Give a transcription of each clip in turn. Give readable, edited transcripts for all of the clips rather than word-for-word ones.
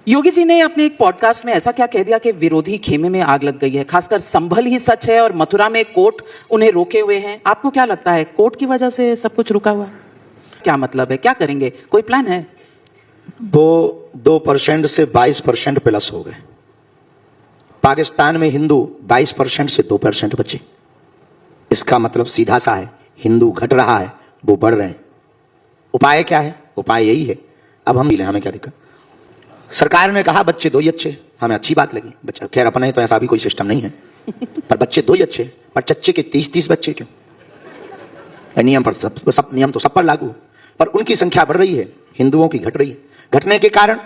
योगी जी ने अपने एक पॉडकास्ट में ऐसा क्या कह दिया कि विरोधी खेमे में आग लग गई है। खासकर संभल ही सच है और मथुरा में कोर्ट उन्हें रोके हुए हैं। आपको क्या लगता है, कोर्ट की वजह से सब कुछ रुका हुआ? क्या मतलब है, क्या करेंगे, कोई प्लान है? वो 2% से 22% प्लस हो गए। पाकिस्तान में हिंदू 22% से 2% बचे। इसका मतलब सीधा सा है, हिंदू घट रहा है, वो बढ़ रहे हैं। उपाय क्या है? उपाय यही है, अब हम मिले, हमें क्या दिक्कत। सरकार ने कहा बच्चे 2 ही अच्छे, हमें अच्छी बात लगी। बच्चा खैर अपने तो ऐसा भी कोई सिस्टम नहीं है, पर बच्चे 2 ही अच्छे, पर चच्चे के 30-30 बच्चे क्यों? नियम पर सब नियम तो सब पर लागू, पर उनकी संख्या बढ़ रही है, हिंदुओं की घट रही है। घटने के कारण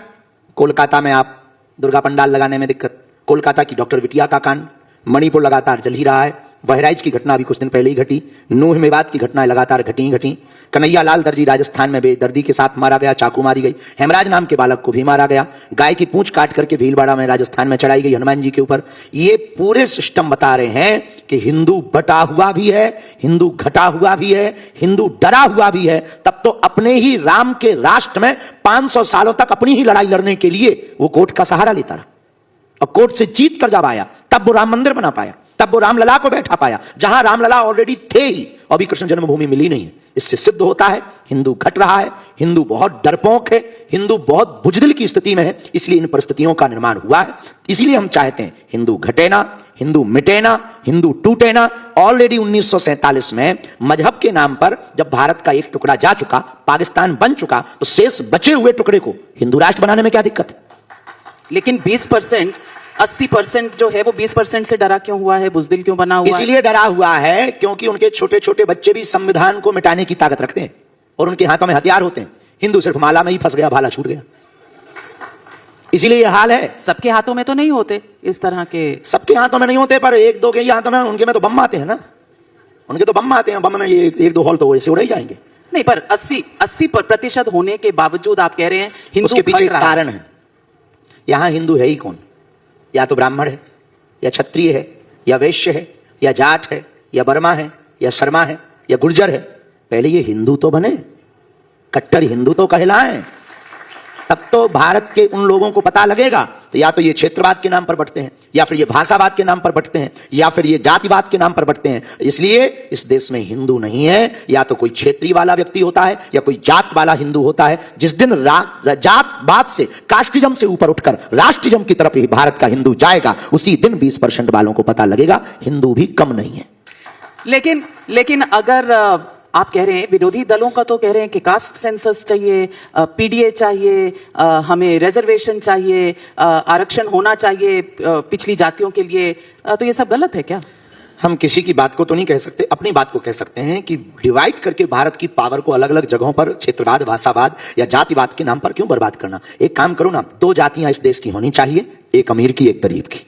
कोलकाता में आप दुर्गा पंडाल लगाने में दिक्कत, कोलकाता की डॉक्टर बिटिया का कांड, मणिपुर लगातार जल ही रहा है, बहराइच की घटना भी कुछ दिन पहले ही घटी, नूह मेवात की घटनाएं लगातार घटी ही घटी, कन्हैया लाल दर्जी राजस्थान में बेदर्दी के साथ मारा गया, चाकू मारी गई, हेमराज नाम के बालक को भी मारा गया, गाय की पूंछ काट करके भीलवाड़ा में राजस्थान में चढ़ाई गई हनुमान जी के ऊपर। ये पूरे सिस्टम बता रहे हैं कि हिंदू बटा हुआ भी है, हिंदू घटा हुआ भी है, हिंदू डरा हुआ भी है। तब तो अपने ही राम के राष्ट्र में 500 सालों तक अपनी ही लड़ाई लड़ने के लिए वो कोर्ट का सहारा लेता रहा, और कोर्ट से जीत कर जब आया तब वो राम मंदिर बना पाया, तब वो रामलला को बैठा पाया, जहां रामलला ऑलरेडी थे ही, अभी कृष्ण जन्मभूमि मिली नहीं है। इससे सिद्ध होता है हिंदू घट रहा है, हिंदू बहुत डरपोक है, हिंदू बहुत बुजदिल की स्थिति में है। इसलिए इन परिस्थितियों का निर्माण हुआ है। इसलिए हम चाहते हैं हिंदू घटे ना, हिंदू मिटे ना, हिंदू टूटे ना। ऑलरेडी 1947 में मजहब के नाम पर जब भारत का एक टुकड़ा जा चुका, पाकिस्तान बन चुका, तो शेष बचे हुए टुकड़े को हिंदू राष्ट्र बनाने में क्या दिक्कत है? लेकिन 20%, 80% जो है वो 20% से डरा क्यों हुआ है, बुजदिल क्यों बना हुआ है? इसलिए डरा हुआ है क्योंकि उनके छोटे छोटे बच्चे भी संविधान को मिटाने की ताकत रखते हैं और उनके हाथों में हथियार होते हैं। हिंदू सिर्फ माला में ही फंस गया, भाला छूट गया। इसीलिए यह हाल है। सबके हाथों में तो नहीं होते इस तरह के। सबके हाथों में नहीं होते, पर 1-2 के ही हाथों में, उनके में तो बम आते हैं ना, उनके तो बम आते हैं। बम में ये 1-2 हॉल तो ऐसे उड़े ही जाएंगे। नहीं, पर 80% होने के बावजूद आप कह रहे हैं हिंदू उसके पीछे घट रहा है। कारण है। यहां हिंदू है ही कौन? या तो ब्राह्मण है, या क्षत्रिय है, या वैश्य है, या जाट है, या बर्मा है, या शर्मा है, या गुर्जर है। पहले ये हिंदू तो बने, कट्टर हिंदू तो कहलाएं, तब तो भारत के उन लोगों को पता लगेगा। तो या तो ये क्षेत्रवाद के नाम पर बंटते हैं, या फिर ये भाषावाद के नाम पर बंटते हैं, या फिर ये जातिवाद के नाम पर बंटते हैं। इसलिए इस देश में हिंदू नहीं है, या तो कोई क्षेत्रीय वाला व्यक्ति होता है, या कोई जात वाला हिंदू होता है। जिस दिन जातवाद से, कास्टिज्म से ऊपर उठकर राष्ट्रिज्म की तरफ ही भारत का हिंदू जाएगा, उसी दिन 20% वालों को पता लगेगा हिंदू भी कम नहीं है। लेकिन अगर आप कह रहे हैं, विरोधी दलों का तो कह रहे हैं कि कास्ट सेंसस चाहिए, पीडीए चाहिए, हमें रिजर्वेशन चाहिए, आरक्षण होना चाहिए पिछली जातियों के लिए, तो ये सब गलत है क्या? हम किसी की बात को तो नहीं कह सकते, अपनी बात को कह सकते हैं कि डिवाइड करके भारत की पावर को अलग अलग जगहों पर क्षेत्रवाद, भाषावाद या जातिवाद के नाम पर क्यों बर्बाद करना। एक काम करो ना, 2 जातियां इस देश की होनी चाहिए, एक अमीर की, एक गरीब की।